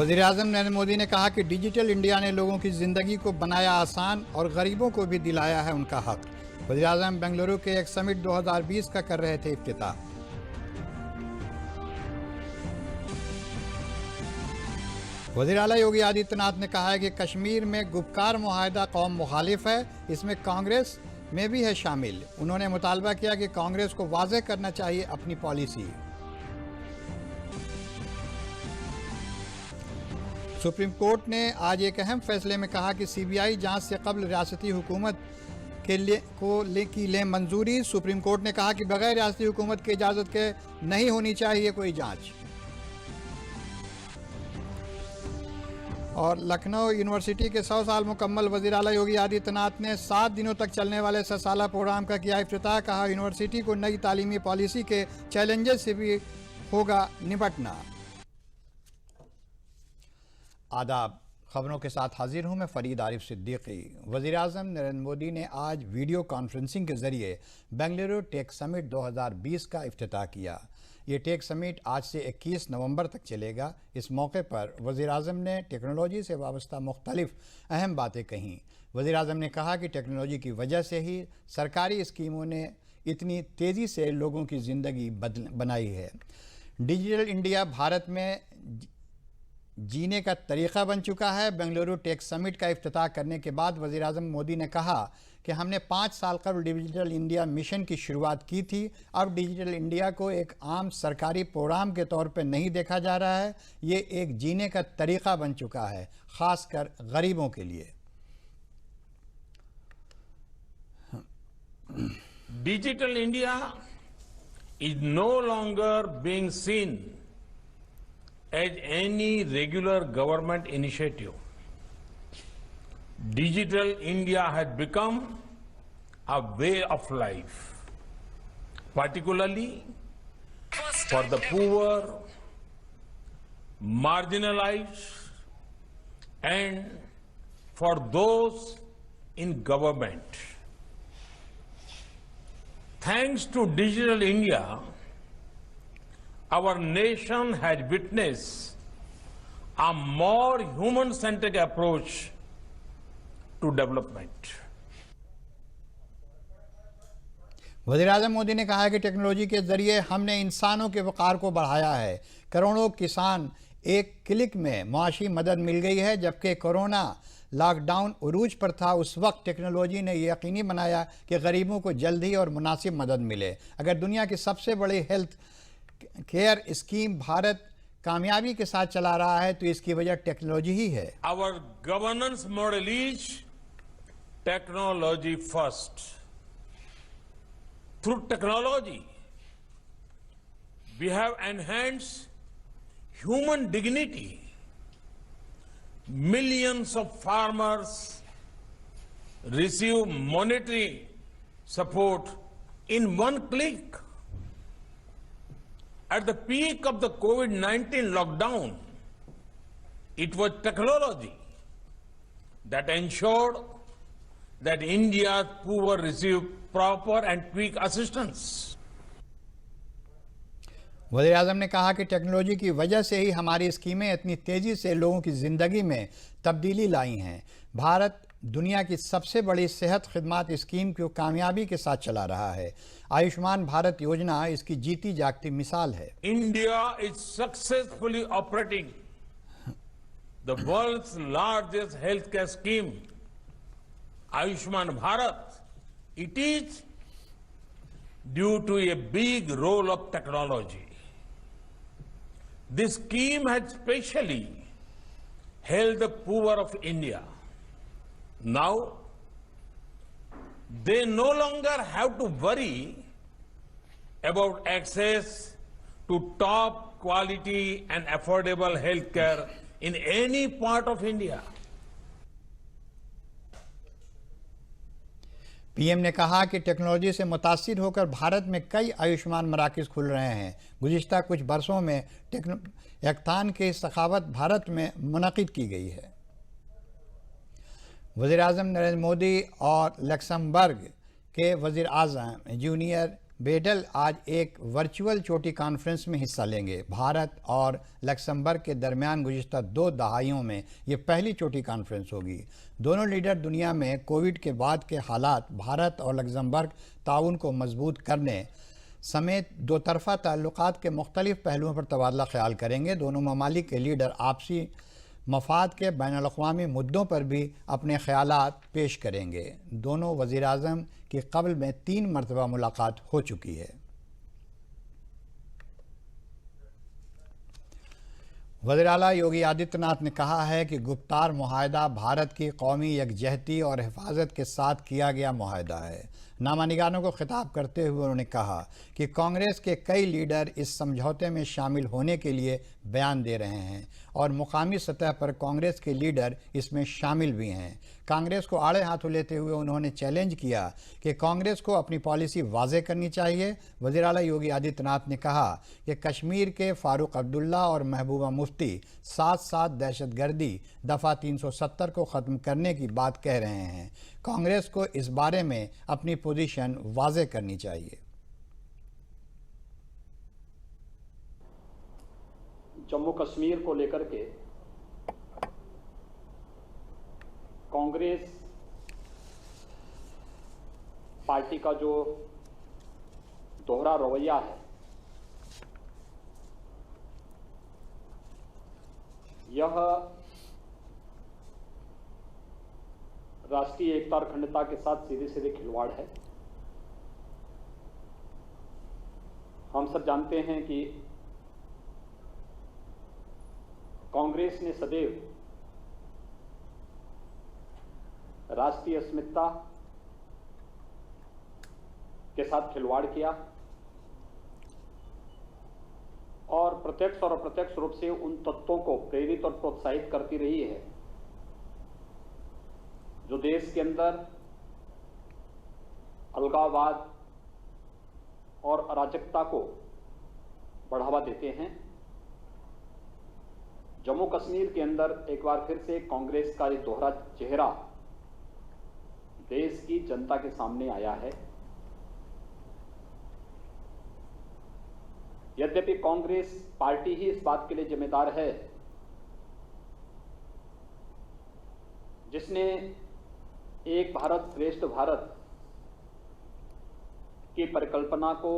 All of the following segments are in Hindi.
वज़ीर-ए-आज़म नरेंद्र मोदी ने कहा कि डिजिटल इंडिया ने लोगों की ज़िंदगी को बनाया आसान और गरीबों को भी दिलाया है उनका हक। वज़ीर-ए-आज़म बेंगलुरु के एक समिट 2020 का कर रहे थे इफ्तिताह। वज़ीर आला योगी आदित्यनाथ ने कहा है कि कश्मीर में गुपकार मुआहदा कौम मुखालिफ है, इसमें कांग्रेस में भी है शामिल। उन्होंने मुतालबा किया कि कांग्रेस को वाज़ेह करना चाहिए अपनी पॉलिसी। सुप्रीम कोर्ट ने आज एक अहम फैसले में कहा कि सीबीआई जांच से कबल रियासती हुकूमत की ले मंजूरी। सुप्रीम कोर्ट ने कहा कि बगैर रियासती हुकूमत की इजाज़त के नहीं होनी चाहिए कोई जांच। और लखनऊ यूनिवर्सिटी के 100 साल मुकम्मल वज़ीर आला योगी आदित्यनाथ ने 7 दिनों तक चलने वाले सालाना प्रोग्राम का किया इफ्तिताह। कहा यूनिवर्सिटी को नई तालीमी पॉलिसी के चैलेंजेस से भी होगा निपटना। आदाब, खबरों के साथ हाजिर हूँ मैं फ़रीद आरिफ सिद्दीकी। वज़ीर-ए-आज़म नरेंद्र मोदी ने आज वीडियो कॉन्फ्रेंसिंग के ज़रिए बेंगलुरु टेक समिट 2020 का इफ्तिताह किया। ये टेक समिट आज से 21 नवंबर तक चलेगा। इस मौके पर वज़ीर-ए-आज़म ने टेक्नोलॉजी से वाबस्ता मुख्तलिफ अहम बातें कहीं। वज़ीर-ए-आज़म ने कहा कि टेक्नोलॉजी की वजह से ही सरकारी स्कीमों ने इतनी तेज़ी से लोगों की ज़िंदगी बनाई है। डिजिटल इंडिया भारत में जीने का तरीक़ा बन चुका है। बेंगलुरु टेक समिट का इफ्तिताह करने के बाद वज़ीर-ए-आज़म मोदी ने कहा कि हमने 5 साल कबल डिजिटल इंडिया मिशन की शुरुआत की थी। अब डिजिटल इंडिया को एक आम सरकारी प्रोग्राम के तौर पर नहीं देखा जा रहा है, ये एक जीने का तरीक़ा बन चुका है, ख़ासकर गरीबों के लिए। Digital India is no longer being seen as any regular government initiative. Digital India has become a way of life, particularly for the poor, marginalized, and for those in government. Thanks to Digital India, our nation has witnessed a more human-centric approach to development. वज़ीर-ए-आज़म मोदी ने कहा कि टेक्नोलॉजी के जरिए हमने इंसानों के वक़ार को बढ़ाया है। करोड़ों किसान एक क्लिक में मुआशी मदद मिल गई है। जबकि कोरोना लॉकडाउन उरूज पर था, उस वक्त टेक्नोलॉजी ने यह यकीनी बनाया कि गरीबों को जल्दी और मुनासिब मदद मिले। अगर दुनिया की सबसे बड़ी हेल्थ केयर स्कीम भारत कामयाबी के साथ चला रहा है तो इसकी वजह टेक्नोलॉजी ही है। Our governance model is technology first. Through technology, we have enhanced human dignity. Millions of farmers receive monetary support in one click. At the peak of the COVID-19 lockdown, it was technology that ensured that India's poor received proper and quick assistance. वज़ीर-ए-आज़म ने कहा कि टेक्नोलॉजी की वजह से ही हमारी स्कीमें इतनी तेज़ी से लोगों की ज़िंदगी में तब्दीली लाई हैं। भारत दुनिया की सबसे बड़ी सेहत खिदमत स्कीम को कामयाबी के साथ चला रहा है। आयुष्मान भारत योजना इसकी जीती जागती मिसाल है। India is successfully operating the world's largest healthcare scheme, Ayushman Bharat. It is due to a big role of technology. This scheme has specially helped the poor of India. Now, they no longer have to worry about access to top quality and affordable health care in any part of India. PM ने कहा कि टेक्नोलॉजी से मुतासिर होकर भारत में कई आयुष्मान मराकज़ खुल रहे हैं। गुज़िश्ता कुछ बरसों में हैकाथॉन की सखावत भारत में मुनक़िद की गई है। वज़ीर-ए-आज़म नरेंद्र मोदी और लक्समबर्ग के वज़ीर-ए-आज़म जूनियर बेडल आज एक वर्चुअल चोटी कॉन्फ्रेंस में हिस्सा लेंगे। भारत और लक्समबर्ग के दरमियान गुज़िश्ता 2 दहाइयों में ये पहली चोटी कॉन्फ्रेंस होगी। दोनों लीडर दुनिया में कोविड के बाद के हालात, भारत और लक्समबर्ग ताउन को मजबूत करने समेत दो तरफ़ा ताल्लुकात के मुख्तलिफ पहलुओं पर तबादला ख्याल करेंगे। दोनों ममालिक के लीडर आपसी मफाद के बैनुल-अक़वामी मुद्दों पर भी अपने ख़यालात पेश करेंगे। दोनों वज़ीर-ए-आज़म की क़ब्ल में 3 मरतबा मुलाकात हो चुकी है। वज़ीर आला योगी आदित्यनाथ ने कहा है कि गुप्तार मुआहदा भारत की कौमी यकजहती और हिफाजत के साथ किया गया मुआहदा है। नामानिगारों को खिताब करते हुए उन्होंने कहा कि कांग्रेस के कई लीडर इस समझौते में शामिल होने के लिए बयान दे रहे हैं और मुकामी सतह पर कांग्रेस के लीडर इसमें शामिल भी हैं। कांग्रेस को आड़े हाथों लेते हुए उन्होंने चैलेंज किया कि कांग्रेस को अपनी पॉलिसी वाज़ेह करनी चाहिए। वज़ीर आला योगी आदित्यनाथ ने कहा कि कश्मीर के फारूक अब्दुल्ला और महबूबा मुफ्ती साथ साथ दहशतगर्दी दफ़ा 370 को ख़त्म करने की बात कह रहे हैं। कांग्रेस को इस बारे में अपनी पोजीशन वाज़ेह करनी चाहिए। जम्मू कश्मीर को लेकर के कांग्रेस पार्टी का जो दोहरा रवैया है, यह राष्ट्रीय एकता और अखंडता के साथ सीधे सीधे खिलवाड़ है। हम सब जानते हैं कि कांग्रेस ने सदैव राष्ट्रीय अस्मिता के साथ खिलवाड़ किया और प्रत्यक्ष और अप्रत्यक्ष रूप से उन तत्वों को प्रेरित और प्रोत्साहित करती रही है जो देश के अंदर अलगाववाद और अराजकता को बढ़ावा देते हैं। जम्मू कश्मीर के अंदर एक बार फिर से कांग्रेस का एक दोहरा चेहरा देश की जनता के सामने आया है। यद्यपि कांग्रेस पार्टी ही इस बात के लिए जिम्मेदार है जिसने एक भारत श्रेष्ठ भारत की परिकल्पना को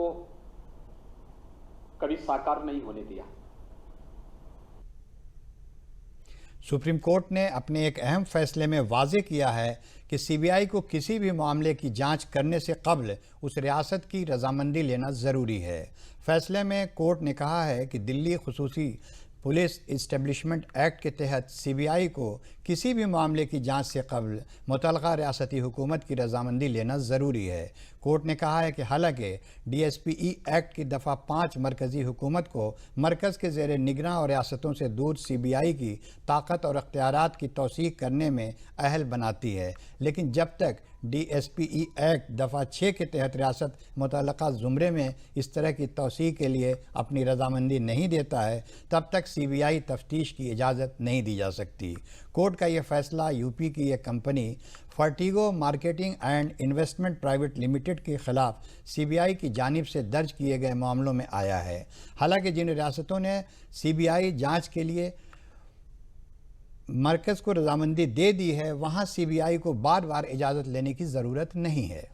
कभी साकार नहीं होने दिया। सुप्रीम कोर्ट ने अपने एक अहम फैसले में वाज़ेह किया है कि सीबीआई को किसी भी मामले की जांच करने से कबल उस रियासत की रजामंदी लेना ज़रूरी है। फैसले में कोर्ट ने कहा है कि दिल्ली खुसूसी पुलिस इस्टेब्लिशमेंट एक्ट के तहत सीबीआई को किसी भी मामले की जांच से कबल मुतल्लिक़ा रियासती हुकूमत की रजामंदी लेना ज़रूरी है। कोर्ट ने कहा है कि हालांकि DSPE एक्ट की दफ़ा 5 मरकज़ी हुकूमत को मरकज़ के ज़ेर निगरां और रियासतों से दूर सीबीआई की ताकत और अख्तियारात की तौसीक़ करने में अहल बनाती है, लेकिन जब तक DSPE एक्ट दफ़ा 6 के तहत रियासत मुतल्लिक़ा ज़ुमरे में इस तरह की तौसीक़ के लिए अपनी रजामंदी नहीं देता है, तब तक सीबीआई तफ्तीश की इजाज़त नहीं दी जा सकती। कोर्ट का यह फैसला यूपी की एक company Fertigo marketing and investment private limited के खिलाफ सीबीआई की जानिब से दर्ज किए गए मामलों में आया है। हालांकि जिन रियासतों ने सीबीआई जांच के लिए मरकज़ को रजामंदी दे दी है, वहां सीबीआई को बार बार इजाज़त लेने की ज़रूरत नहीं है।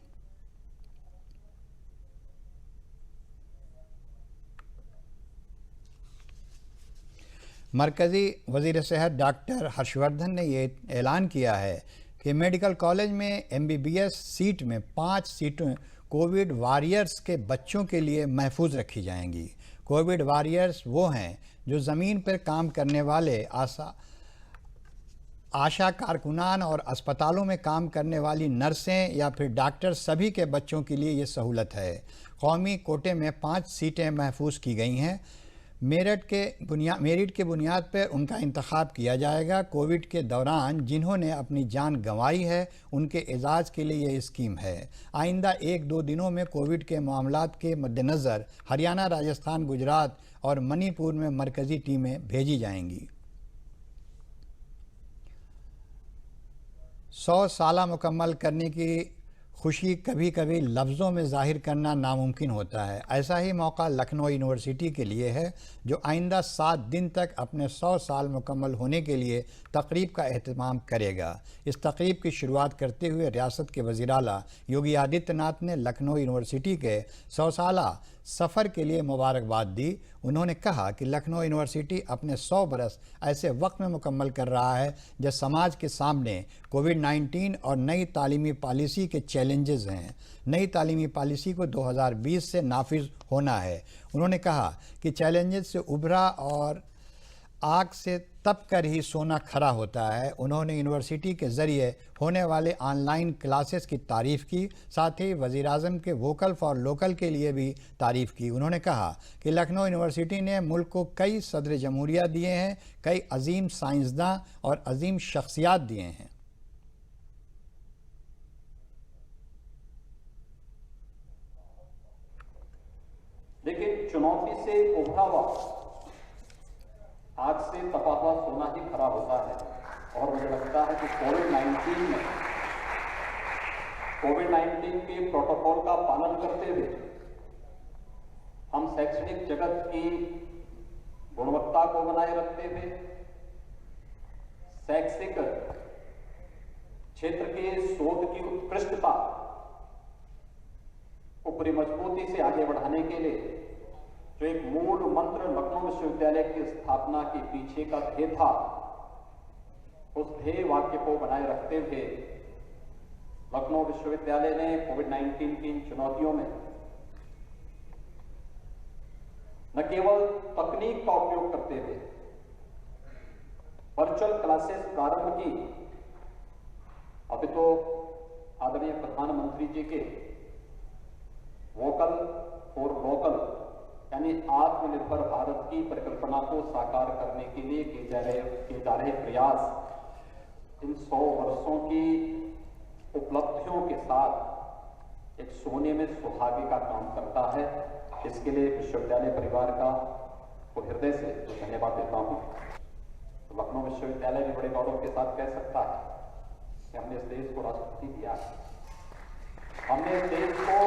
मरकज़ी वज़ीर सेहत डॉक्टर हर्षवर्धन ने ये ऐलान किया है कि मेडिकल कॉलेज में MBBS सीट में 5 सीटें कोविड वॉरियर्स के बच्चों के लिए महफूज रखी जाएंगी। कोविड वॉरियर्स वो हैं जो ज़मीन पर काम करने वाले आशा कारकुनान और अस्पतालों में काम करने वाली नर्सें या फिर डॉक्टर, सभी के बच्चों के लिए ये सहूलत है। कौमी कोटे में 5 सीटें महफूज की गई हैं। मेरिट के बुनियाद पर उनका इंतखाब किया जाएगा। कोविड के दौरान जिन्होंने अपनी जान गंवाई है उनके एजाज़ के लिए ये स्कीम है। आइंदा 1-2 दिनों में कोविड के मामलात के मद्देनज़र हरियाणा, राजस्थान, गुजरात और मणिपुर में मरकज़ी टीमें भेजी जाएंगी। 100 साल मुकम्मल करने की खुशी कभी कभी लफ्ज़ों में जाहिर करना नामुमकिन होता है। ऐसा ही मौका लखनऊ यूनिवर्सिटी के लिए है, जो आइंदा 7 दिन तक अपने 100 साल मुकम्मल होने के लिए तकरीब का एहतमाम करेगा। इस तकरीब की शुरुआत करते हुए रियासत के वज़ीर आला योगी आदित्यनाथ ने लखनऊ यूनिवर्सिटी के 100 साला सफ़र के लिए मुबारकबाद दी। उन्होंने कहा कि लखनऊ यूनिवर्सिटी अपने 100 बरस ऐसे वक्त में मुकम्मल कर रहा है जब समाज के सामने कोविड-19 और नई तालीमी पॉलिसी के चैलेंजेस हैं। नई तालीमी पॉलिसी को 2020 से नाफिज होना है। उन्होंने कहा कि चैलेंजेस से उभरा और आग से तप कर ही सोना खरा होता है। उन्होंने यूनिवर्सिटी के ज़रिए होने वाले ऑनलाइन क्लासेस की तारीफ़ की, साथ ही वज़ीर आज़म के वोकल फॉर लोकल के लिए भी तारीफ़ की। उन्होंने कहा कि लखनऊ यूनिवर्सिटी ने मुल्क को कई सदर जमहूरिया दिए हैं, कई अजीम साइंसदां और अजीम शख्सियात दिए हैं। लेकिन चुनौती से उभरा हुआ आग से तपा हुआ सोना ही खरा होता है। और मुझे लगता है कि कोविड-19 के प्रोटोकॉल का पालन करते हुए हम शैक्षणिक जगत की गुणवत्ता को बनाए रखते हुए शैक्षिक क्षेत्र के शोध की उत्कृष्टता को पूरी मजबूती से आगे बढ़ाने के लिए जो एक मूल मंत्र लखनऊ विश्वविद्यालय की स्थापना के पीछे का ध्येय था, उस ध्येय वाक्य को बनाए रखते हुए लखनऊ विश्वविद्यालय ने कोविड-19 की इन चुनौतियों में न केवल तकनीक का उपयोग करते हुए वर्चुअल क्लासेस प्रारंभ की। अभी तो आदरणीय प्रधानमंत्री जी के वोकल फॉर लोकल यानी आत्मनिर्भर भारत की परिकल्पना को साकार करने के लिए किए जा रहे प्रयास इन 100 वर्षों की उपलब्धियों के साथ एक सोने में सुहागे का काम करता है। इसके लिए विश्वविद्यालय परिवार को हृदय से धन्यवाद देता हूं। तो लखनऊ विश्वविद्यालय भी बड़े गौरव के साथ कह सकता है कि हमने इस देश को राष्ट्रपति दिया है। हमने इस देश को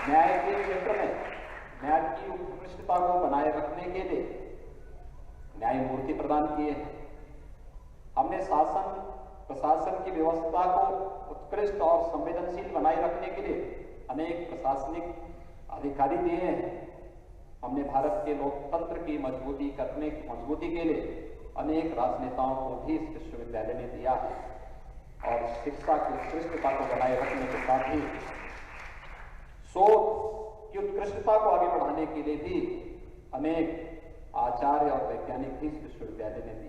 न्याय के क्षेत्र में न्याय की उत्कृष्टता को बनाए रखने के लिए न्यायमूर्ति प्रदान किए हैं। हमने शासन प्रशासन की व्यवस्था को उत्कृष्ट और संवेदनशील बनाए रखने के लिए अनेक प्रशासनिक अधिकारी दिए हैं। हमने भारत के लोकतंत्र की मजबूती के लिए अनेक राजनेताओं को भी इस विश्वविद्यालय ने दिया है। और शिक्षा की उत्कृष्टता को बनाए रखने के साथ ही शोध की उत्कृष्टता को आगे बढ़ाने के लिए भी अनेक आचार्य और वैज्ञानिक भी इस विश्वविद्यालय ने दिए।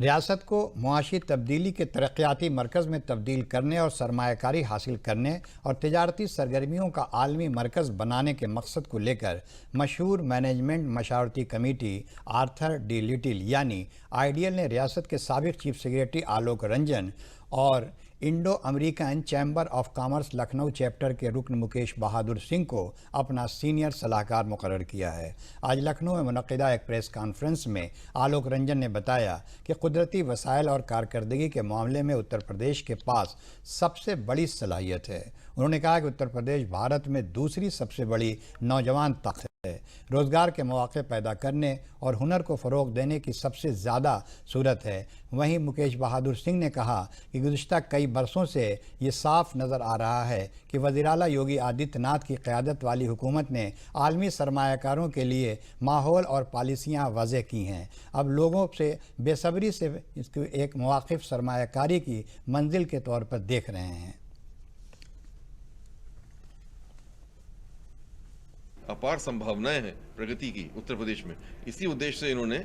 रियासत को मुआशी तब्दीली के तरक्याती मरकज़ में तब्दील करने और सरमायाकारी हासिल करने और तिजारती सरगर्मियों का आलमी मरकज़ बनाने के मकसद को लेकर मशहूर मैनेजमेंट मशावरती कमेटी आर्थर डी लिटिल यानी आइडियल ने रियासत के साबिक़ चीफ सेक्रेटरी आलोक रंजन और Indo American chamber of commerce Lucknow chapter के रुकन मुकेश बहादुर सिंह को अपना सीनियर सलाहकार मुकर्रर किया है। आज लखनऊ में मुनक़िदा एक प्रेस कॉन्फ्रेंस में आलोक रंजन ने बताया कि कुदरती वसाइल और कारकर्दगी के मामले में उत्तर प्रदेश के पास सबसे बड़ी सलाहियत है। उन्होंने कहा कि उत्तर प्रदेश भारत में दूसरी सबसे बड़ी नौजवान ताकत है। रोज़गार के मौके पैदा करने और हुनर को फ़रोग़ देने की सबसे ज़्यादा सूरत है। वहीं मुकेश बहादुर सिंह ने कहा कि गुज़िश्ता कई बरसों से ये साफ नज़र आ रहा है कि वज़ीर आला योगी आदित्यनाथ की क़यादत वाली हुकूमत ने आलमी सरमायाकारों के लिए माहौल और पॉलिसियाँ वज़ह की हैं। अब लोगों से बेसब्री से इसको एक मुवाक़िफ़ सरमायाकारी की मंजिल के तौर पर देख रहे हैं। अपार संभावनाएं हैं प्रगति की उत्तर प्रदेश में। इसी उद्देश्य से इन्होंने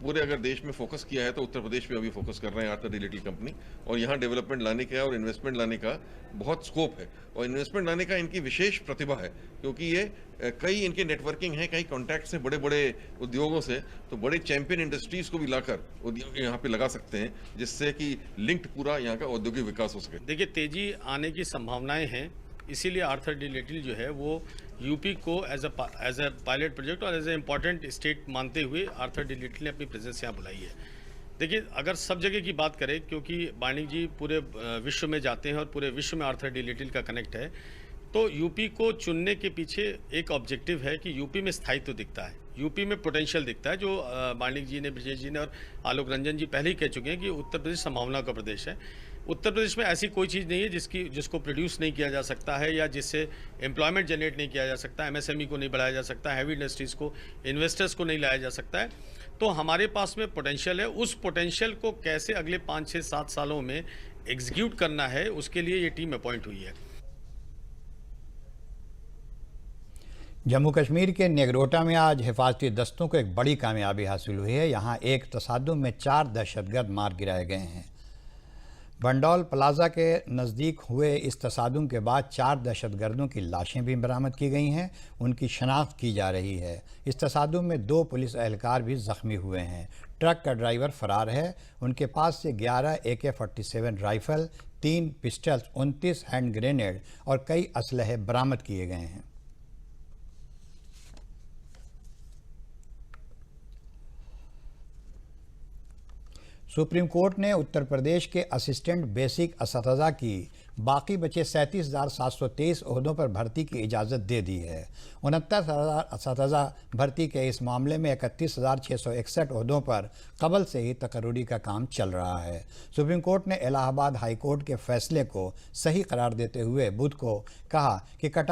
पूरे अगर देश में फोकस किया है तो उत्तर प्रदेश में अभी फोकस कर रहे हैं आर्थर डी लिटिल कंपनी। और यहाँ डेवलपमेंट लाने का और इन्वेस्टमेंट लाने का बहुत स्कोप है और इन्वेस्टमेंट लाने का इनकी विशेष प्रतिभा है, क्योंकि ये कई इनके नेटवर्किंग है, कई कॉन्टैक्ट्स हैं बड़े बड़े उद्योगों से, तो बड़े चैंपियन इंडस्ट्रीज को भी लाकर उद्योग यहाँ पे लगा सकते हैं, जिससे कि लिंक्ड पूरा यहाँ का औद्योगिक विकास हो सके। देखिए, तेजी आने की संभावनाएं हैं, इसीलिए आर्थर डी लिटिल जो है वो यूपी को एज अ पायलट प्रोजेक्ट और एज ए इम्पॉर्टेंट स्टेट मानते हुए आर्थर डी लिटिल ने अपनी प्रेजेंस यहाँ बुलाई है। देखिए, अगर सब जगह की बात करें, क्योंकि माणिक जी पूरे विश्व में जाते हैं और पूरे विश्व में आर्थर डी लिटिल का कनेक्ट है, तो यूपी को चुनने के पीछे एक ऑब्जेक्टिव है कि यूपी में स्थायित्व दिखता है, यूपी में पोटेंशियल दिखता है, जो माणिक जी ने, ब्रजेश जी ने और आलोक रंजन जी पहले ही कह चुके हैं कि उत्तर प्रदेश संभावना का प्रदेश है। उत्तर प्रदेश में ऐसी कोई चीज़ नहीं है जिसको प्रोड्यूस नहीं किया जा सकता है या जिससे एम्प्लॉयमेंट जनरेट नहीं किया जा सकता, एमएसएमई को नहीं बढ़ाया जा सकता, हैवी इंडस्ट्रीज़ को, इन्वेस्टर्स को नहीं लाया जा सकता है। तो हमारे पास में पोटेंशियल है, उस पोटेंशियल को कैसे अगले 5, 6, 7 सालों में एग्जीक्यूट करना है, उसके लिए ये टीम अपॉइंट हुई है। जम्मू कश्मीर के नेगरोटा में आज हिफाजती दस्तों को एक बड़ी कामयाबी हासिल हुई है। यहाँ एक तसादुम में 4 दहशतगर्द मार गिराए गए हैं। बंडौल प्लाजा के नज़दीक हुए इस तसादुम के बाद 4 दहशतगर्दों की लाशें भी बरामद की गई हैं, उनकी शनाख्त की जा रही है। इस तसादुम में 2 पुलिस एहलकार भी ज़ख्मी हुए हैं। ट्रक का ड्राइवर फरार है। उनके पास से 11 AK-47 rifle, 3 pistols, 29 hand grenade और कई असलहे बरामद किए गए हैं। सुप्रीम कोर्ट ने उत्तर प्रदेश के असिस्टेंट बेसिक असतज़ा की बाकी बचे 37,723 ओहदों पर भर्ती की इजाज़त दे दी है। 69,000 असतज़ा भर्ती के इस मामले में 31,661 ओहदों पर कबल से ही तकर्रुरी का काम चल रहा है। सुप्रीम कोर्ट ने इलाहाबाद हाई कोर्ट के फैसले को सही करार देते हुए बुध को कहा कि कट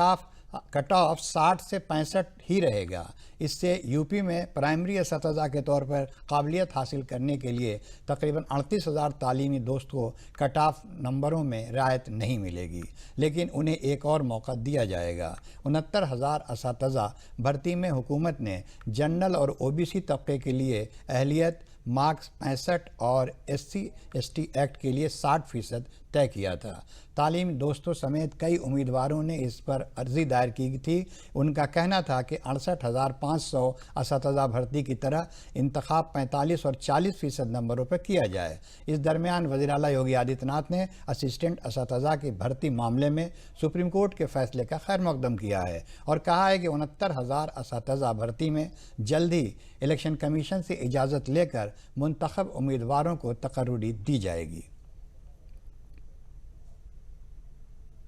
ऑफ 60 से 65 ही रहेगा। इससे यूपी में प्राइमरी असतज़ा के तौर पर काबिलियत हासिल करने के लिए तकरीबन 38,000 तालीमी दोस्तों को कट ऑफ नंबरों में रियायत नहीं मिलेगी, लेकिन उन्हें एक और मौका दिया जाएगा। 69,000 असतज़ा भर्ती में हुकूमत ने जनरल और OBC तबके के लिए अहलियत मार्क्स 65 और SC/ST एक्ट के लिए 60% तय किया था। तालीमी दोस्तों समेत कई उम्मीदवारों ने इस पर अर्जी दायर की थी। उनका कहना था कि 68,500 असतज़ा भर्ती की तरह इंतखाब 45 और 40% नंबरों पर किया जाए। इस दरमियान वज़ीर आला योगी आदित्यनाथ ने असिस्टेंट असतज़ा की भर्ती मामले में सुप्रीम कोर्ट के फैसले का खैर मकदम किया है और कहा है कि 69,000 असतज़ा भर्ती में जल्द ही इलेक्शन कमीशन से इजाज़त लेकर मुंतखब उम्मीदवारों को तकर्रुरी दी जाएगी।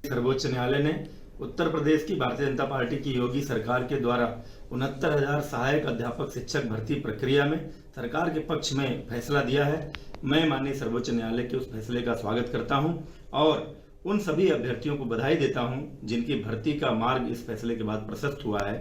सर्वोच्च न्यायालय ने उत्तर प्रदेश की भारतीय जनता पार्टी की योगी सरकार के द्वारा 69,000 सहायक अध्यापक शिक्षक भर्ती प्रक्रिया में सरकार के पक्ष में फैसला दिया है। मैं माननीय सर्वोच्च न्यायालय के उस फैसले का स्वागत करता हूं और उन सभी अभ्यर्थियों को बधाई देता हूं जिनकी भर्ती का मार्ग इस फैसले के बाद प्रशस्त हुआ है।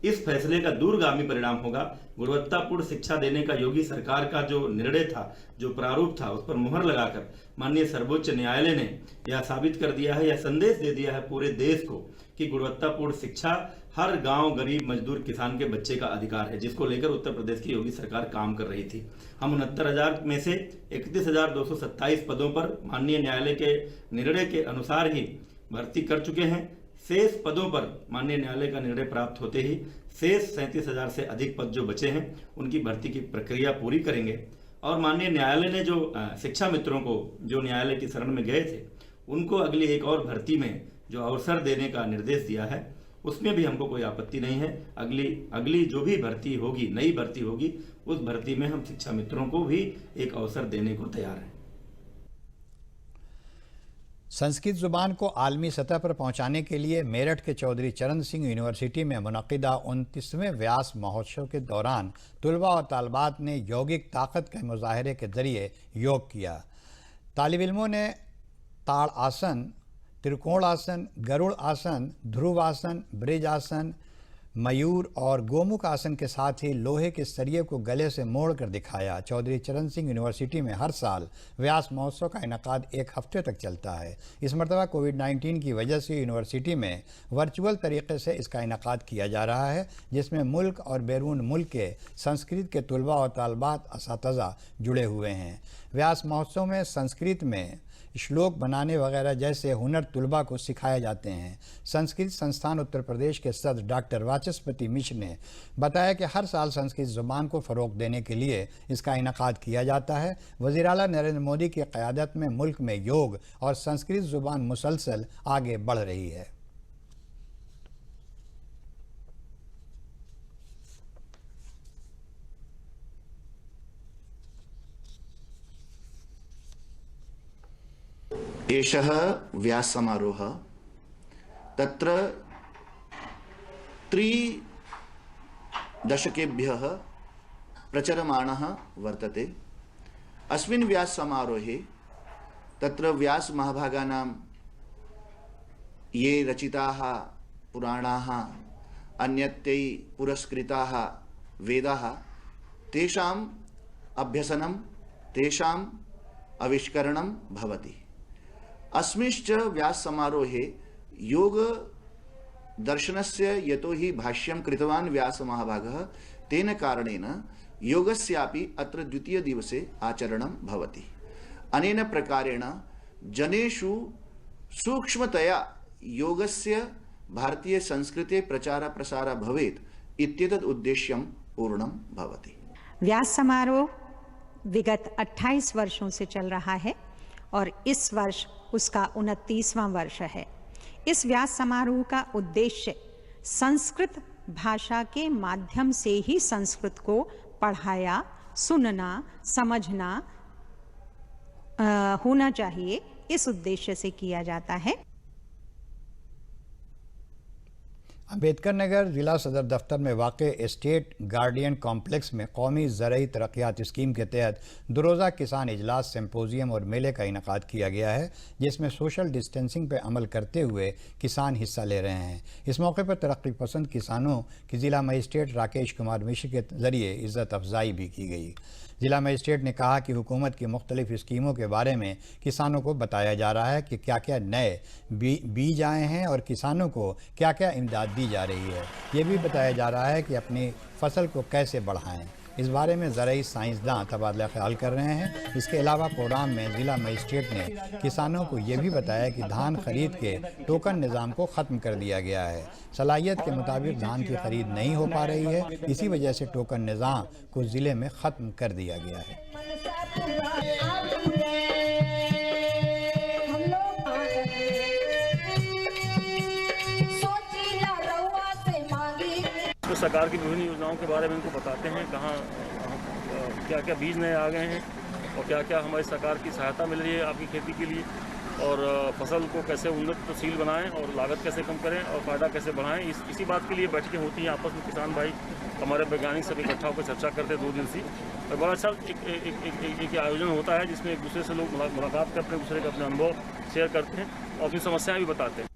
इस फैसले का दूरगामी परिणाम होगा। गुणवत्तापूर्ण शिक्षा देने का योगी सरकार का जो निर्णय था, जो प्रारूप था, उस पर मुहर लगाकर माननीय सर्वोच्च न्यायालय ने यह साबित कर दिया है, यह संदेश दे दिया है पूरे देश को कि गुणवत्तापूर्ण शिक्षा हर गांव, गरीब, मजदूर, किसान के बच्चे का अधिकार है, जिसको लेकर उत्तर प्रदेश की योगी सरकार काम कर रही थी। हम 69,000 में से 31,227 पदों पर माननीय न्यायालय के निर्णय के अनुसार ही भर्ती कर चुके हैं। शेष पदों पर माननीय न्यायालय का निर्णय प्राप्त होते ही शेष 37,000 से अधिक पद जो बचे हैं उनकी भर्ती की प्रक्रिया पूरी करेंगे और माननीय न्यायालय ने जो शिक्षा मित्रों को जो न्यायालय की शरण में गए थे उनको अगली एक और भर्ती में जो अवसर देने का निर्देश दिया है उसमें भी हमको कोई आपत्ति नहीं है। अगली जो भी भर्ती होगी, नई भर्ती होगी, उस भर्ती में हम शिक्षा मित्रों को भी एक अवसर देने को तैयार हैं। संस्कृत ज़ुबान को आलमी सतह पर पहुंचाने के लिए मेरठ के चौधरी चरण सिंह यूनिवर्सिटी में मुनक़िदा 29वें व्यास महोत्सव के दौरान तलबा और तालबात ने यौगिक ताकत के मुजाहरे के ज़रिए योग किया। तालिब इल्मों ने ताड़ आसन, त्रिकोण आसन, गरुड़ आसन, ध्रुव आसन, ब्रिज आसन, मयूर और गोमुख आसन के साथ ही लोहे के सरिये को गले से मोड़कर दिखाया। चौधरी चरण सिंह यूनिवर्सिटी में हर साल व्यास महोत्सव का इनेकाद 1 हफ्ते तक चलता है। इस मरतबा कोविड-19 की वजह से यूनिवर्सिटी में वर्चुअल तरीके से इसका इनेकाद किया जा रहा है, जिसमें मुल्क और बैरून मुल्क के संस्कृत के तलबा और तालबात असतज़ा जुड़े हुए हैं। व्यास महोत्सव में संस्कृत में श्लोक बनाने वगैरह जैसे हुनर तलबा को सिखाए जाते हैं। संस्कृत संस्थान उत्तर प्रदेश के सदस्य डॉक्टर वाचस्पति मिश्र ने बताया कि हर साल संस्कृत ज़ुबान को फ़रोग़ देने के लिए इसका इनेकाद किया जाता है। वज़ीर आला नरेंद्र मोदी की क़यादत में मुल्क में योग और संस्कृत ज़ुबान मुसलसल आगे बढ़ रही है। एषः व्याससमारोहः तत्र 3 दशकेभ्यः प्रचलमानः वर्तते। अस्मिन् व्याससमारोहे तत्र व्यासमहाभागानां ये रचिताः पुराणाः अन्यत्यै पुरस्कृताः वेदाः तेषाम् अभ्यसनं तेषाम् आविष्करणं भवति। अस्मिंश्च व्याससमारोहे योग दर्शनस्य यतो हि भाष्यं कृतवान् व्यासमहाभागः तेन कारणेन योगस्यापि अत्र द्वितीय दिवसे आचरणं भवति। अनेन प्रकारेण जनेषु सूक्ष्मतया योगस्य भारतीय संस्कृते प्रचार प्रसार भवेत् इत्येतत् उद्देश्यं पूर्णं भवति। व्यास समारोह विगत 28 वर्षों से चल रहा है और इस वर्ष उसका 29वां वर्ष है। इस व्यास समारोह का उद्देश्य संस्कृत भाषा के माध्यम से ही संस्कृत को पढ़ाया, सुनना, समझना होना चाहिए, इस उद्देश्य से किया जाता है। अम्बेडकर नगर जिला सदर दफ्तर में वाक़ स्टेट गार्डियन कॉम्प्लेक्स में कौमी ज़रई तरक्यात स्कीम के तहत दुरोज़ा किसान इजलास सिंपोजियम और मेले का इनेकाद किया गया है, जिसमें सोशल डिस्टेंसिंग पर अमल करते हुए किसान हिस्सा ले रहे हैं। इस मौके पर तरक्की पसंद किसानों की जिला मजिस्ट्रेट राकेश कुमार मिश्र के ज़रिए इज़्ज़त अफजाई भी की गई। जिला मजिस्ट्रेट ने कहा कि हुकूमत की मुख्तलिफ स्कीमों के बारे में किसानों को बताया जा रहा है कि क्या क्या नए बीज आए हैं और किसानों को क्या क्या इमदाद दी जा रही है। ये भी बताया जा रहा है कि अपनी फसल को कैसे बढ़ाएं। इस बारे में ज़रई साइंसदान तबादला ख्याल कर रहे हैं। इसके अलावा प्रोग्राम में ज़िला मजिस्ट्रेट ने किसानों को ये भी बताया कि धान खरीद के टोकन निज़ाम को ख़त्म कर दिया गया है। सलाहियत के मुताबिक धान की खरीद नहीं हो पा रही है, इसी वजह से टोकन निज़ाम को ज़िले में ख़त्म कर दिया गया है। तो सरकार की विभिन्न योजनाओं के बारे में उनको बताते हैं, कहाँ क्या क्या बीज नए आ गए हैं और क्या क्या हमारी सरकार की सहायता मिल रही है आपकी खेती के लिए, और फसल को कैसे उन्नतशील बनाएं और लागत कैसे कम करें और फ़ायदा कैसे बढ़ाएं। इसी बात के लिए बैठकें होती हैं आपस में। किसान भाई हमारे वैज्ञानिक सब इकट्ठा होकर चर्चा करते हैं 2 दिन से, और बड़ा अच्छा एक आयोजन होता है जिसमें एक दूसरे से लोग मुलाकात करते हैं, दूसरे के अपने अनुभव शेयर करते हैं और अपनी समस्याएँ भी बताते हैं।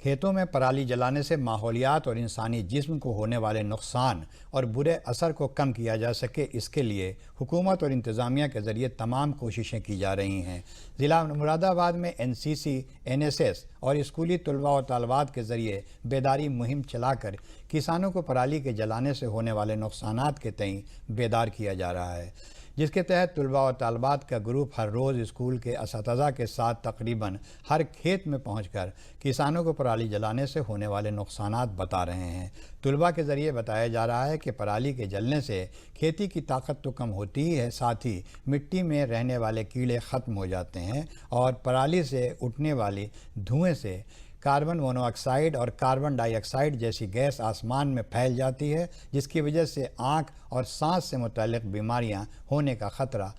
खेतों में पराली जलाने से माहौलियात और इंसानी जिस्म को होने वाले नुकसान और बुरे असर को कम किया जा सके, इसके लिए हुकूमत और इंतज़ामिया के ज़रिए तमाम कोशिशें की जा रही हैं। ज़िला मुरादाबाद में NCC, NSS और स्कूली तलबा और तालबात के ज़रिए बेदारी मुहिम चलाकर किसानों को पराली के जलाने से होने वाले नुकसानात के तईं बेदार किया जा रहा है, जिसके तहत तलबा और तालबात का ग्रुप हर रोज़ स्कूल के असातिज़ा के साथ तकरीबन हर खेत में पहुंचकर किसानों को पराली जलाने से होने वाले नुकसानात बता रहे हैं। तलबा के ज़रिए बताया जा रहा है कि पराली के जलने से खेती की ताकत तो कम होती ही है, साथ ही मिट्टी में रहने वाले कीड़े ख़त्म हो जाते हैं और पराली से उठने वाली धुएँ से कार्बन मोनोऑक्साइड और कार्बन डाइऑक्साइड जैसी गैस आसमान में फैल जाती है, जिसकी वजह से आँख और सांस से मुताल्लिक़ बीमारियां होने का ख़तरा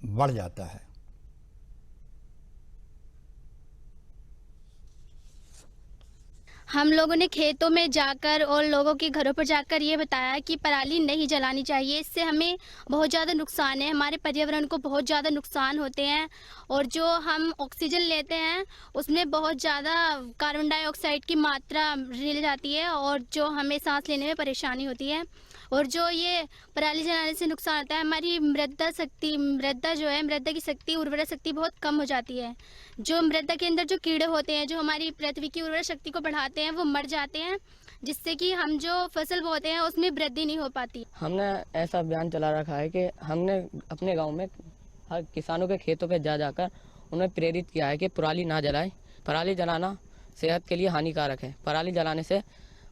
बढ़ जाता है। हम लोगों ने खेतों में जाकर और लोगों के घरों पर जाकर ये बताया कि पराली नहीं जलानी चाहिए, इससे हमें बहुत ज़्यादा नुकसान है, हमारे पर्यावरण को बहुत ज़्यादा नुकसान होते हैं और जो हम ऑक्सीजन लेते हैं उसमें बहुत ज़्यादा कार्बन डाइऑक्साइड की मात्रा मिल जाती है और जो हमें सांस लेने में परेशानी होती है। और जो ये पराली जलाने से नुकसान होता है, हमारी मृदा की शक्ति, उर्वरक शक्ति बहुत कम हो जाती है। जो मृदा के अंदर जो कीड़े होते हैं जो हमारी पृथ्वी की उर्वरक शक्ति को बढ़ाते हैं वो मर जाते हैं, जिससे कि हम जो फसल बोते हैं उसमें वृद्धि नहीं हो पाती। हमने ऐसा अभियान चला रखा है कि हमने अपने गाँव में हर किसानों के खेतों पर जाकर उन्हें प्रेरित किया है कि पराली ना जलाएं। पराली जलाना सेहत के लिए हानिकारक है। पराली जलाने से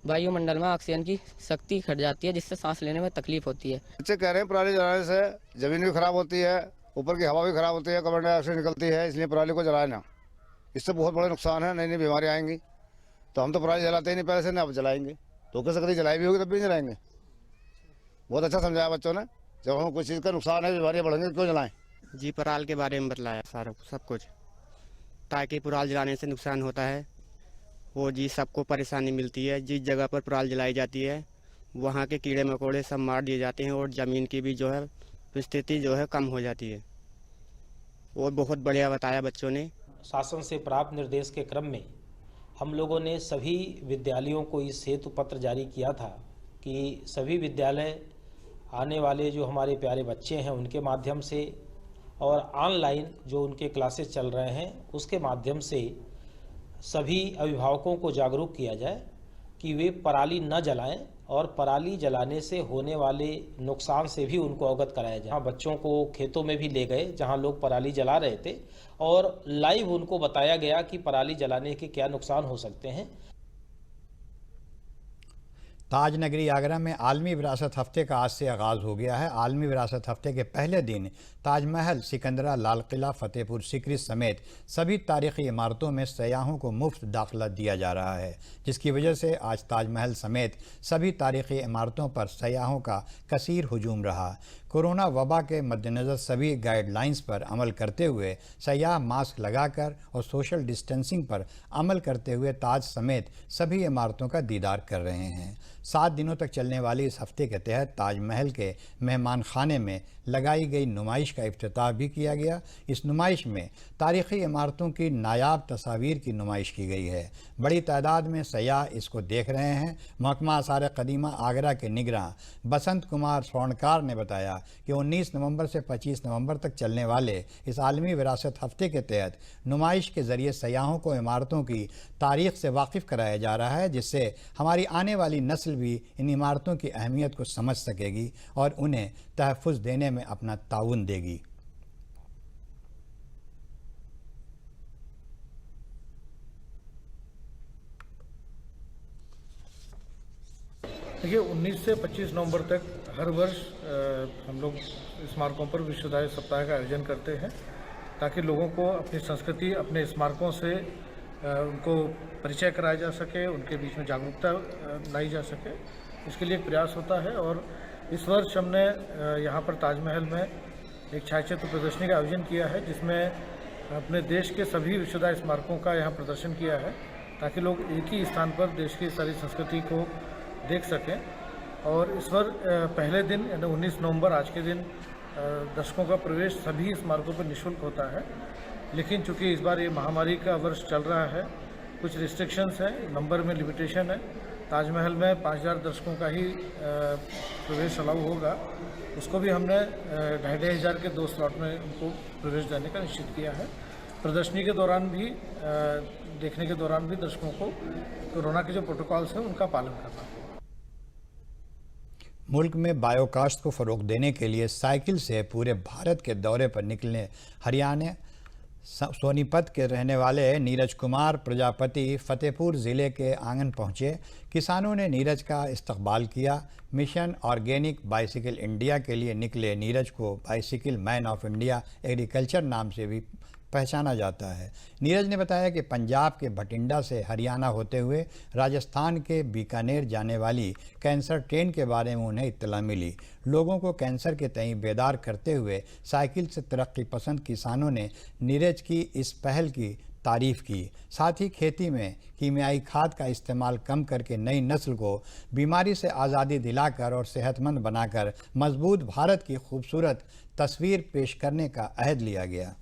वायुमंडल में ऑक्सीजन की शक्ति घट जाती है, जिससे सांस लेने में तकलीफ होती है। बच्चे कह रहे हैं पराली जलाने से ज़मीन भी खराब होती है, ऊपर की हवा भी खराब होती है, कार्बन डाइऑक्साइड निकलती है, इसलिए पराली को जलाए ना। इससे बहुत बड़े नुकसान है, नई नई बीमारियाँ आएंगी। तो हम तो पराली जलाते ही नहीं पहले से, ना अब जलाएंगे तो कैसे, कभी जलाई भी होगी तब भी नहीं जलाएंगे। बहुत अच्छा समझाया बच्चों ने। जब हम कोई चीज़ का नुकसान है, बीमारियाँ बढ़ेंगी, क्यों जलाएं। जी पराल के बारे में बतलाया सारा सब कुछ, ताकि पराल जलाने से नुकसान होता है वो जी सबको परेशानी मिलती है। जिस जगह पर पराल जलाई जाती है वहाँ के कीड़े मकोड़े सब मार दिए जाते हैं और ज़मीन की भी जो है स्थिति जो है कम हो जाती है। और बहुत बढ़िया बताया बच्चों ने। शासन से प्राप्त निर्देश के क्रम में हम लोगों ने सभी विद्यालयों को इस हेतु पत्र जारी किया था कि सभी विद्यालय आने वाले जो हमारे प्यारे बच्चे हैं उनके माध्यम से और ऑनलाइन जो उनके क्लासेस चल रहे हैं उसके माध्यम से सभी अभिभावकों को जागरूक किया जाए कि वे पराली न जलाएं और पराली जलाने से होने वाले नुकसान से भी उनको अवगत कराया जाए। बच्चों को खेतों में भी ले गए जहां लोग पराली जला रहे थे और लाइव उनको बताया गया कि पराली जलाने के क्या नुकसान हो सकते हैं। ताज नगरी आगरा में आलमी विरासत हफ्ते का आज से आगाज़ हो गया है। आलमी विरासत हफ्ते के पहले दिन ताजमहल, सिकंदरा, लाल किला, फतेहपुर सीकरी समेत सभी तारीखी इमारतों में सयाहों को मुफ्त दाखिला दिया जा रहा है, जिसकी वजह से आज ताजमहल समेत सभी तारीखी इमारतों पर सयाहों का कसीर हुजूम रहा। कोरोना वबा के मद्देनज़र सभी गाइडलाइंस पर अमल करते हुए सयाह मास्क लगाकर और सोशल डिस्टेंसिंग पर अमल करते हुए ताज समेत सभी इमारतों का दीदार कर रहे हैं। 7 दिनों तक चलने वाली इस हफ्ते के तहत ताजमहल के मेहमान खाने में लगाई गई नुमाइश का इफ्तिताह भी किया गया। इस नुमाइश में तारीख़ी इमारतों की नायाब तस्वीर की नुमाइश की गई है। बड़ी तादाद में सयाह इसको देख रहे हैं। महकमा आसार क़दीमा आगरा के निगरान बसंत कुमार स्वर्णकार ने बताया कि 19 नवंबर से 25 नवंबर तक चलने वाले इस आलमी विरासत हफ्ते के तहत नुमाइश के ज़रिए सयाहों को इमारतों की तारीख़ से वाकिफ़ कराया जा रहा है, जिससे हमारी आने वाली नस्ल भी इन इमारतों की अहमियत को समझ सकेगी और उन्हें तहफ़्फ़ुज़ देने में अपना ताउन देगी। देखिए 19 से 25 नवंबर तक हर वर्ष हम लोग स्मारकों पर विश्वविद्यालय सप्ताह का आयोजन करते हैं ताकि लोगों को अपनी संस्कृति, अपने स्मारकों से उनको परिचय कराया जा सके, उनके बीच में जागरूकता लाई जा सके। इसके लिए एक प्रयास होता है और इस वर्ष हमने यहाँ पर ताजमहल में एक छायाचित्र प्रदर्शनी का आयोजन किया है, जिसमें अपने देश के सभी विश्वविद्यालय स्मारकों का यहाँ प्रदर्शन किया है ताकि लोग एक ही स्थान पर देश की सारी संस्कृति को देख सकें। और इस बार पहले दिन यानी 19 नवंबर आज के दिन दर्शकों का प्रवेश सभी स्मारकों पर निःशुल्क होता है, लेकिन चूंकि इस बार ये महामारी का वर्ष चल रहा है, कुछ रिस्ट्रिक्शंस हैं, नंबर में लिमिटेशन है। ताजमहल में 5000 दर्शकों का ही प्रवेश अलाउ होगा। उसको भी हमने 2500 के 2 स्लॉट में उनको प्रवेश देने का निश्चित किया है। प्रदर्शनी के दौरान भी देखने के दौरान भी दर्शकों को कोरोना के जो प्रोटोकॉल्स हैं उनका पालन करना है। मुल्क में बायोकास्ट को फ़रोग़ देने के लिए साइकिल से पूरे भारत के दौरे पर निकले हरियाणा सोनीपत के रहने वाले नीरज कुमार प्रजापति फतेहपुर ज़िले के आंगन पहुंचे। किसानों ने नीरज का इस्तकबाल किया। मिशन ऑर्गेनिक बाइसिकल इंडिया के लिए निकले नीरज को bicycle man of India agriculture नाम से भी पहचाना जाता है। नीरज ने बताया कि पंजाब के भटिंडा से हरियाणा होते हुए राजस्थान के बीकानेर जाने वाली कैंसर ट्रेन के बारे में उन्हें इत्तला मिली। लोगों को कैंसर के तई बेदार करते हुए साइकिल से तरक्की पसंद किसानों ने नीरज की इस पहल की तारीफ़ की। साथ ही खेती में कीमियाई खाद का इस्तेमाल कम करके नई नस्ल को बीमारी से आज़ादी दिलाकर और सेहतमंद बनाकर मजबूत भारत की खूबसूरत तस्वीर पेश करने का अहद लिया गया।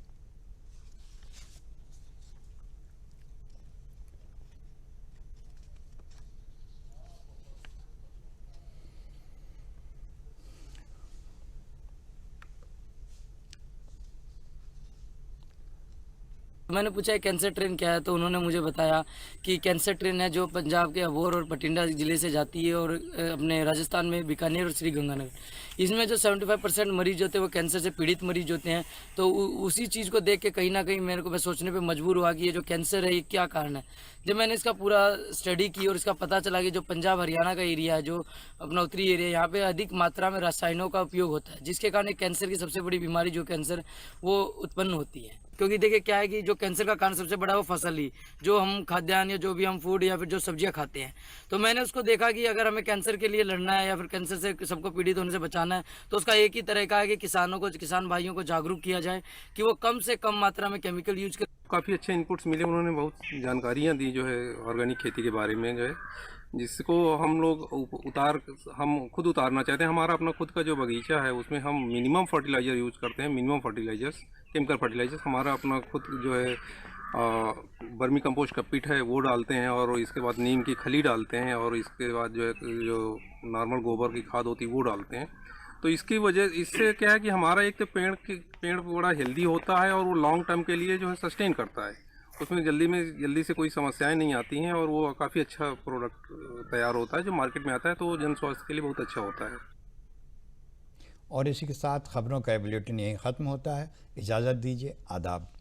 मैंने पूछा कैंसर ट्रेन क्या है, तो उन्होंने मुझे बताया कि कैंसर ट्रेन है जो पंजाब के अबोर और बठिंडा ज़िले से जाती है और अपने राजस्थान में बीकानेर और श्रीगंगानगर। इसमें जो 75% मरीज होते हैं वो कैंसर से पीड़ित मरीज होते हैं। तो उसी चीज़ को देख के कहीं ना कहीं मेरे को मैं सोचने पे मजबूर हुआ कि ये जो कैंसर है ये क्या कारण है। जब मैंने इसका पूरा स्टडी की और इसका पता चला कि जो पंजाब हरियाणा का एरिया है, जो अपना उत्तरी एरिया, यहाँ पे अधिक मात्रा में रसायनों का उपयोग होता है, जिसके कारण कैंसर की सबसे बड़ी बीमारी जो कैंसर वो उत्पन्न होती है। क्योंकि देखिए क्या है कि जो कैंसर का कारण सबसे बड़ा है वो फसल ही, जो हम खाद्यान्न या जो भी हम फूड या फिर जो सब्जियां खाते हैं। तो मैंने उसको देखा कि अगर हमें कैंसर के लिए लड़ना है या फिर कैंसर से सबको पीड़ित होने से बचाना है तो उसका एक ही तरीका है कि किसान भाइयों को जागरूक किया जाए कि वो कम से कम मात्रा में केमिकल यूज करें। काफ़ी अच्छे इनपुट्स मिले, उन्होंने बहुत जानकारियाँ दी जो है ऑर्गेनिक खेती के बारे में, जो है जिसको हम लोग हम खुद उतारना चाहते हैं। हमारा अपना खुद का जो बगीचा है उसमें हम मिनिमम फर्टिलाइज़र यूज़ करते हैं, मिनिमम फर्टिलाइजर्स, केमिकल फर्टिलाइजर्स। हमारा अपना खुद जो है वर्मी कंपोस्ट का पिट है वो डालते हैं, और इसके बाद नीम की खली डालते हैं, और इसके बाद जो है जो नॉर्मल गोबर की खाद होती है वो डालते हैं। तो इसकी वजह इससे क्या है कि हमारा एक तो पेड़ बड़ा हेल्दी होता है और वो लॉन्ग टर्म के लिए जो है सस्टेन करता है, उसमें जल्दी से कोई समस्याएं नहीं आती हैं, और वो काफ़ी अच्छा प्रोडक्ट तैयार होता है जो मार्केट में आता है, तो वो जन स्वास्थ्य के लिए बहुत अच्छा होता है। और इसी के साथ खबरों का बुलेटिन यहीं ख़त्म होता है। इजाज़त दीजिए, आदाब।